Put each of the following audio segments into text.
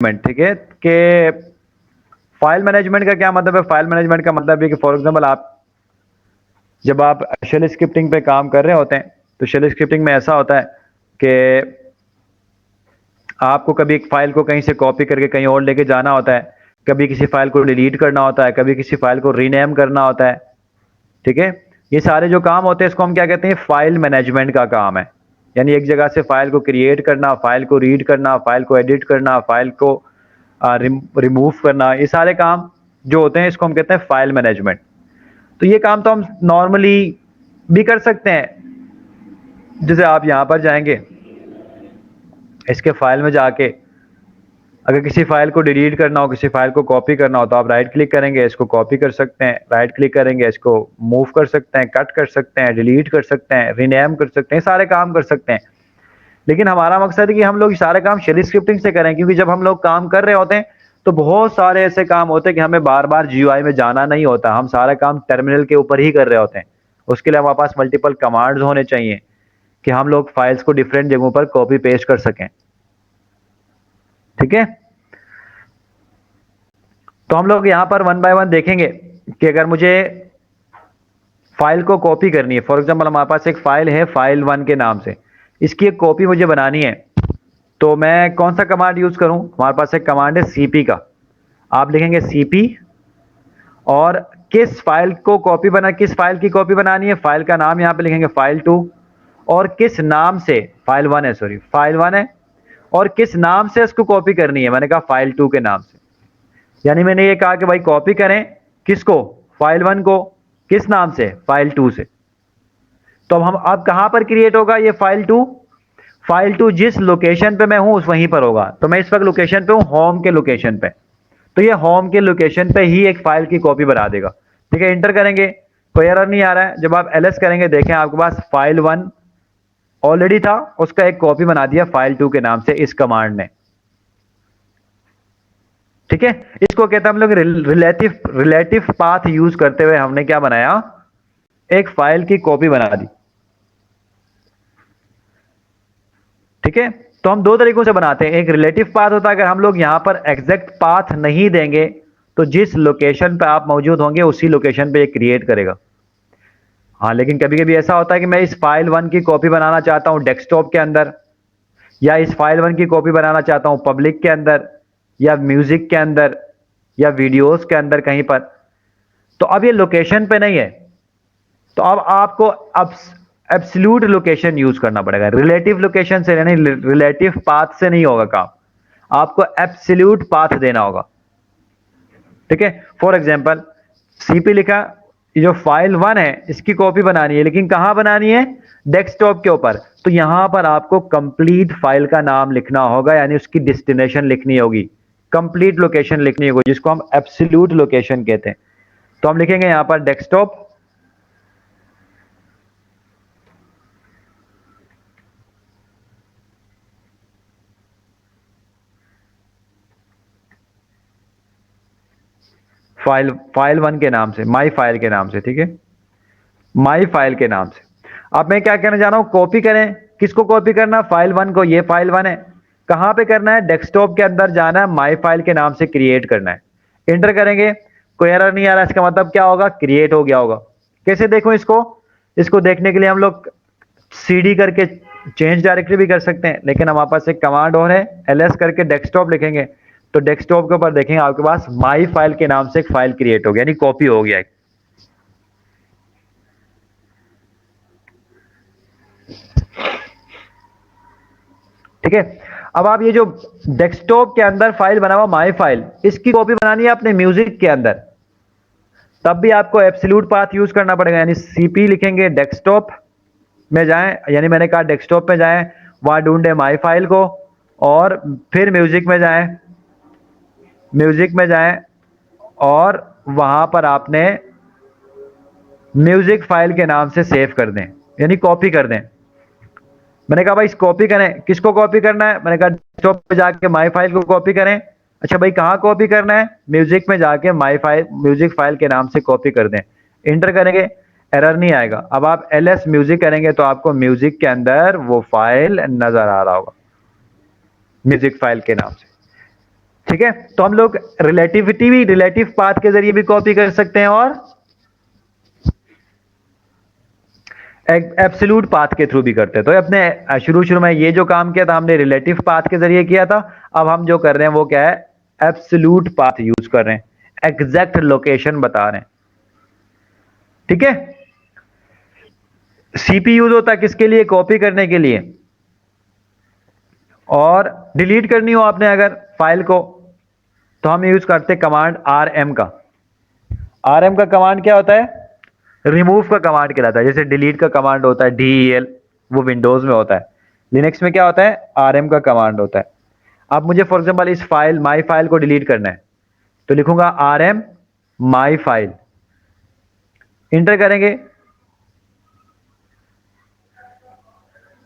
ठीक है कि फाइल मैनेजमेंट का क्या मतलब है। फाइल मैनेजमेंट का मतलब है कि फॉर एग्जांपल जब आप शेल स्क्रिप्टिंग पे काम कर रहे होते हैं तो शेल स्क्रिप्टिंग में ऐसा होता है कि आपको कभी एक फाइल को कहीं से कॉपी करके कहीं और लेके जाना होता है, कभी किसी फाइल को डिलीट करना होता है, कभी किसी फाइल को रीनेम करना होता है। ठीक है, ये सारे जो काम होते हैं इसको हम क्या कहते हैं, फाइल मैनेजमेंट का काम है। यानी एक जगह से फाइल को क्रिएट करना, फाइल को रीड करना, फाइल को एडिट करना, फाइल को रिमूव करना, ये सारे काम जो होते हैं इसको हम कहते हैं फाइल मैनेजमेंट। तो ये काम तो हम नॉर्मली भी कर सकते हैं। जैसे आप यहां पर जाएंगे, इसके फाइल में जाके अगर किसी फाइल को डिलीट करना हो, किसी फाइल को कॉपी करना हो, तो आप राइट क्लिक करेंगे, इसको कॉपी कर सकते हैं, राइट क्लिक करेंगे, इसको मूव कर सकते हैं, कट कर सकते हैं, डिलीट कर सकते हैं, रीनेम कर सकते हैं, सारे काम कर सकते हैं। लेकिन हमारा मकसद है कि हम लोग सारे काम शेल स्क्रिप्टिंग से करें, क्योंकि जब हम लोग काम कर रहे होते हैं तो बहुत सारे ऐसे काम होते हैं कि हमें बार बार जीयूआई में जाना नहीं होता, हम सारा काम टर्मिनल के ऊपर ही कर रहे होते हैं। उसके लिए हमारे पास मल्टीपल कमांड्स होने चाहिए कि हम लोग फाइल्स को डिफरेंट जगहों पर कॉपी पेस्ट कर सकें। ठीक है, तो हम लोग यहां पर वन बाय वन देखेंगे कि अगर मुझे फाइल को कॉपी करनी है, फॉर एग्जांपल हमारे पास एक फाइल है फाइल 1 के नाम से, इसकी एक कॉपी मुझे बनानी है, तो मैं कौन सा कमांड यूज करूं। हमारे पास एक कमांड है सीपी का। आप लिखेंगे सीपी और किस फाइल की कॉपी बनानी है, फाइल का नाम यहां पे लिखेंगे फाइल2, और किस नाम से, फाइल1 है, सॉरी फाइल1 है, और किस नाम से इसको कॉपी करनी है, मैंने कहा फाइल2 के नाम से। यानी मैंने ये कहा कि भाई कॉपी करें किसको, फाइल1 को, किस नाम से, फाइल2 से। तो अब कहां पर क्रिएट होगा ये फाइल2 जिस लोकेशन पे मैं हूं उस वहीं पर होगा। तो मैं इस वक्त लोकेशन पे हूं, होम के लोकेशन पे, तो ये होम के लोकेशन पे ही एक फाइल की कॉपी बना देगा। ठीक है, इंटर करेंगे, कोई एरर नहीं आ रहा है। जब आप एलएस करेंगे, देखें आपके पास फाइल1 ऑलरेडी था, उसका एक कॉपी बना दिया फाइल2 के नाम से इस कमांड ने। ठीक है, इसको कहते हैं हम लोग रिलेटिव पाथ यूज करते हुए हमने क्या बनाया, एक फाइल की कॉपी बना दी। ठीक है, तो हम दो तरीकों से बनाते हैं। एक रिलेटिव पाथ होता है, अगर हम लोग यहां पर एग्जैक्ट पाथ नहीं देंगे तो जिस लोकेशन पे आप मौजूद होंगे उसी लोकेशन पे ये क्रिएट करेगा। हाँ, लेकिन कभी कभी ऐसा होता है कि मैं इस फाइल1 की कॉपी बनाना चाहता हूं डेस्कटॉप के अंदर, या इस फाइल1 की कॉपी बनाना चाहता हूं पब्लिक के अंदर, या म्यूजिक के अंदर, या वीडियोस के अंदर कहीं पर। तो अब ये लोकेशन पे नहीं है, तो अब आपको अब एब्सोल्यूट लोकेशन यूज करना पड़ेगा। रिलेटिव लोकेशन से यानी रिलेटिव पाथ से नहीं होगा काम, आपको एब्सोल्यूट पाथ देना होगा। ठीक है, फॉर एग्जांपल सीपी लिखा, ये जो फाइल1 है इसकी कॉपी बनानी है, लेकिन कहां बनानी है, डेस्कटॉप के ऊपर। तो यहां पर आपको कंप्लीट फाइल का नाम लिखना होगा, यानी उसकी डेस्टिनेशन लिखनी होगी, कंप्लीट लोकेशन लिखनी होगी, जिसको हम एब्सोल्यूट लोकेशन कहते हैं। तो हम लिखेंगे यहां पर डेस्कटॉप, फाइल1 के नाम से, माई फाइल के नाम से। ठीक है, माई फाइल के नाम से। अब मैं क्या कहना चाह रहा हूं, कॉपी करें, किसको कॉपी करना, फाइल1 को। ये फाइल1 है, कहां पे करना है, डेस्कटॉप के अंदर जाना है, माई फाइल के नाम से क्रिएट करना है। इंटर करेंगे, कोई एरर नहीं आ रहा, इसका मतलब क्या होगा, क्रिएट हो गया होगा। कैसे देखूं इसको देखने के लिए हम लोग सीडी करके चेंज डायरेक्टरी भी कर सकते हैं, लेकिन हमारे पास एक कमांड और है, एलएस करके डेस्कटॉप लिखेंगे, तो डेस्कटॉप के ऊपर देखेंगे आपके पास माई फाइल के नाम से एक फाइल क्रिएट हो गया, यानी कॉपी हो गया। ठीक है, अब आप ये जो डेस्कटॉप के अंदर फाइल बना हुआ माई फाइल, इसकी कॉपी बनानी है अपने म्यूजिक के अंदर, तब भी आपको एब्सोल्यूट पाथ यूज करना पड़ेगा। यानी सीपी लिखेंगे, डेस्कटॉप में जाएं, यानी मैंने कहा डेस्कटॉप में जाएं, वहां ढूंढे माई फाइल को, और फिर म्यूजिक में जाएं और वहां पर आपने म्यूजिक फाइल के नाम से सेव कर दें, यानी कॉपी कर दें। मैंने कहा भाई इस कॉपी करें, किसको कॉपी करना है, मैंने कहा डेस्कटॉप पे जाके माई फाइल को कॉपी करें। अच्छा भाई कहां कॉपी करना है, म्यूजिक में जाके म्यूजिक फाइल के नाम से कॉपी कर दें। इंटर करेंगे, एरर नहीं आएगा। अब आप एलएस म्यूजिक करेंगे तो आपको म्यूजिक के अंदर वो फाइल नजर आ रहा होगा, म्यूजिक फाइल के नाम से। ठीक है, तो हम लोग रिलेटिविटी भी रिलेटिव पाथ के जरिए भी कॉपी कर सकते हैं और एब्सोल्यूट पाथ के थ्रू भी करते हैं। तो अपने शुरू शुरू में ये जो काम किया था हमने रिलेटिव पाथ के जरिए किया था, अब हम जो कर रहे हैं वो क्या है, एब्सोल्यूट पाथ यूज कर रहे हैं, एग्जैक्ट लोकेशन बता रहे हैं। ठीक है, सीपी यूज होता है किसके लिए, कॉपी करने के लिए, और डिलीट करनी हो आपने अगर फाइल को, तो हम यूज करते हैं कमांड rm का। rm का कमांड क्या होता है, रिमूव का कमांड कहलाता है। जैसे डिलीट का कमांड होता है del, वो विंडोज में होता है, लिनक्स में क्या होता है, rm का कमांड होता है। अब मुझे फॉर एग्जांपल इस फाइल माई फाइल को डिलीट करना है, तो लिखूंगा rm माई फाइल, इंटर करेंगे,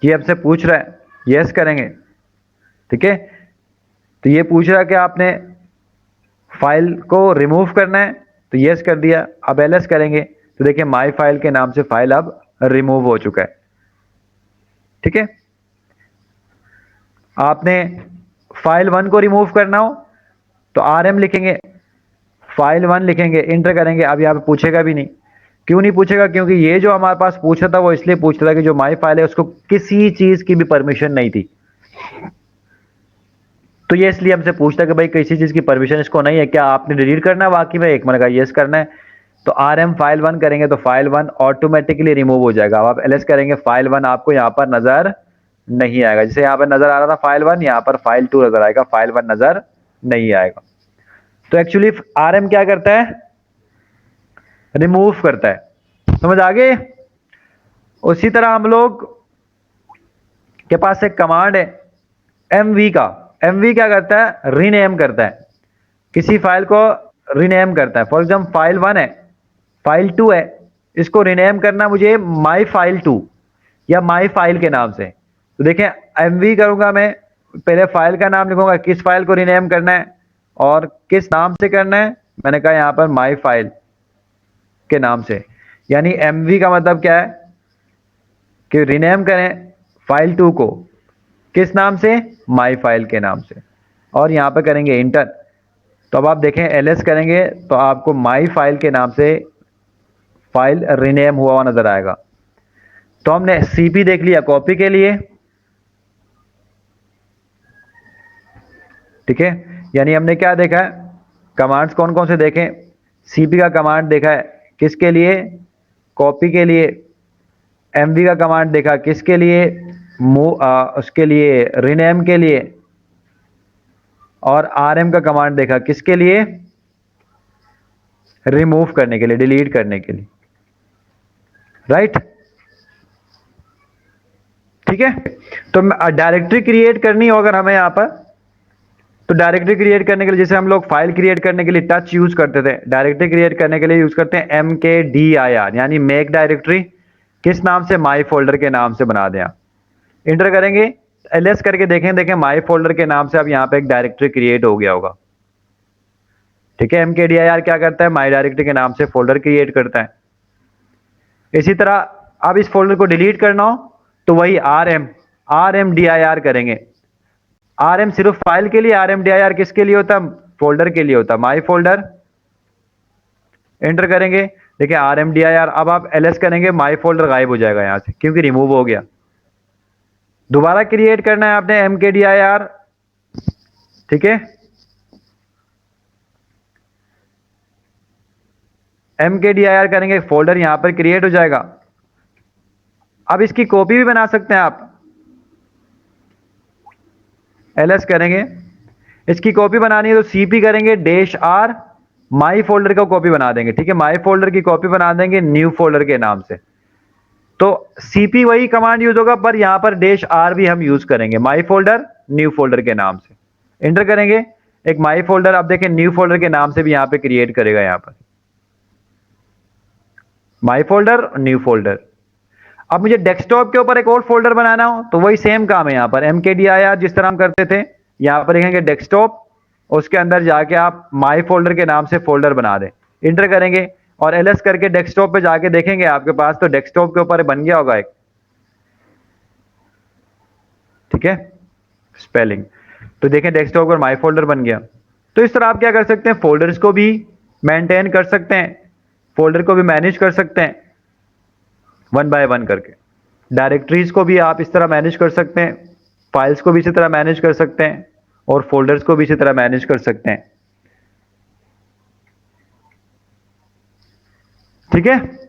ये आपसे पूछ रहा है, यस करेंगे। ठीक है, तो ये पूछ रहा है कि आपने फाइल को रिमूव करना है, तो यस कर दिया। अब एलएस करेंगे तो देखिए माई फाइल के नाम से फाइल अब रिमूव हो चुका है। ठीक है, आपने फाइल 1 को रिमूव करना हो तो rm लिखेंगे, फाइल 1 लिखेंगे, इंटर करेंगे। अब यहाँ पे पूछेगा भी नहीं, क्यों नहीं पूछेगा, क्योंकि ये जो हमारे पास पूछ रहा था वो इसलिए पूछ रहा था कि जो माई फाइल है उसको किसी चीज की भी परमिशन नहीं थी, तो ये इसलिए हमसे पूछता है कि भाई किसी चीज की परमिशन इसको नहीं है, क्या आपने डिलीट करना है वाकई में, एक मैंने कहा यस करना है। तो rm फाइल 1 करेंगे तो फाइल 1 ऑटोमेटिकली रिमूव हो जाएगा। अब आप ls करेंगे, फाइल 1 आपको यहाँ पर नजर नहीं आएगा, जैसे यहाँ पर नजर आ रहा था फाइल 1, यहाँ पर फाइल 2 नजर आएगा, फाइल 1 नजर नहीं आएगा। तो एक्चुअली rm क्या करता है, रिमूव करता है। समझ आ गए। उसी तरह हम लोग के पास एक कमांड है mv का, mv क्या करता है, रीनेम करता है, किसी फाइल को रीनेम करता है। फॉर एग्जाम्पल फाइल 1 है, फाइल 2 है, इसको रीनेम करना मुझे माई फाइल 2 या माई फाइल के नाम से। तो देखें mv करूंगा मैं, पहले फाइल का नाम लिखूंगा, किस फाइल को रीनेम करना है और किस नाम से करना है, मैंने कहा यहां पर माई फाइल के नाम से। यानी mv का मतलब क्या है कि रीनेम करें फाइल 2 को किस नाम से, माई फाइल के नाम से, और यहां पर करेंगे इंटर। तो अब आप देखें ls करेंगे तो आपको माई फाइल के नाम से फाइल रीनेम हुआ नजर आएगा। तो हमने cp देख लिया कॉपी के लिए। ठीक है, यानी हमने क्या देखा है, कमांड्स कौन कौन से देखें, cp का कमांड देखा है किसके लिए, कॉपी के लिए, mv का कमांड देखा किसके लिए, उसके लिए रीनेम के लिए, और rm का कमांड देखा किसके लिए, रिमूव करने के लिए, डिलीट करने के लिए। राइट, ठीक है। तो डायरेक्टरी क्रिएट करनी हो अगर हमें यहां पर, तो डायरेक्टरी क्रिएट करने के लिए जैसे हम लोग फाइल क्रिएट करने के लिए टच यूज करते थे, डायरेक्टरी क्रिएट करने के लिए यूज करते हैं mkdir, यानी मेक डायरेक्टरी किस नाम से, माई फोल्डर के नाम से बना दें। इंटर करेंगे, ls करके देखें माई फोल्डर के नाम से अब यहां पे एक डायरेक्टरी क्रिएट हो गया होगा। ठीक है, mkdir क्या करता है, माई डायरेक्टरी के नाम से फोल्डर क्रिएट करता है। इसी तरह अब इस फोल्डर को डिलीट करना हो तो वही rmdir करेंगे। rm सिर्फ फाइल के लिए, rmdir किसके लिए होता है, फोल्डर के लिए होता है, माई फोल्डर। एंटर करेंगे, देखिए rmdir। अब आप ls करेंगे, माई फोल्डर गायब हो जाएगा यहां से क्योंकि रिमूव हो गया। दोबारा क्रिएट करना है आपने mkdir। ठीक है, mkdir करेंगे, फोल्डर यहां पर क्रिएट हो जाएगा। अब इसकी कॉपी भी बना सकते हैं आप, ls करेंगे, इसकी कॉपी बनानी है तो cp करेंगे -r, माई फोल्डर का कॉपी बना देंगे। ठीक है, माई फोल्डर की कॉपी बना देंगे न्यू फोल्डर के नाम से। तो cp वही कमांड यूज होगा पर यहां पर -r भी हम यूज करेंगे, माई फोल्डर न्यू फोल्डर के नाम से। इंटर करेंगे, एक माई फोल्डर अब देखें न्यू फोल्डर के नाम से भी यहां पे क्रिएट करेगा, यहां पर माई फोल्डर न्यू फोल्डर। अब मुझे डेस्कटॉप के ऊपर एक और फोल्डर बनाना हो तो वही सेम काम है, यहां पर mkdir जिस तरह हम करते थे, यहां पर लिखेंगे डेस्कटॉप, उसके अंदर जाके आप माई फोल्डर के नाम से फोल्डर बना दें। इंटर करेंगे और ls करके डेस्कटॉप पे जाके देखेंगे आपके पास तो डेस्कटॉप के ऊपर बन गया होगा एक। ठीक है, स्पेलिंग तो देखें डेस्कटॉप पर माई फोल्डर बन गया। तो इस तरह आप क्या कर सकते हैं, फोल्डर्स को भी मेंटेन कर सकते हैं, फोल्डर को भी मैनेज कर सकते हैं वन बाय वन करके। डायरेक्टरीज को भी आप इस तरह मैनेज कर सकते हैं, फाइल्स को भी इसी तरह मैनेज कर सकते हैं, और फोल्डर्स को भी इसी तरह मैनेज कर सकते हैं। ठीक है।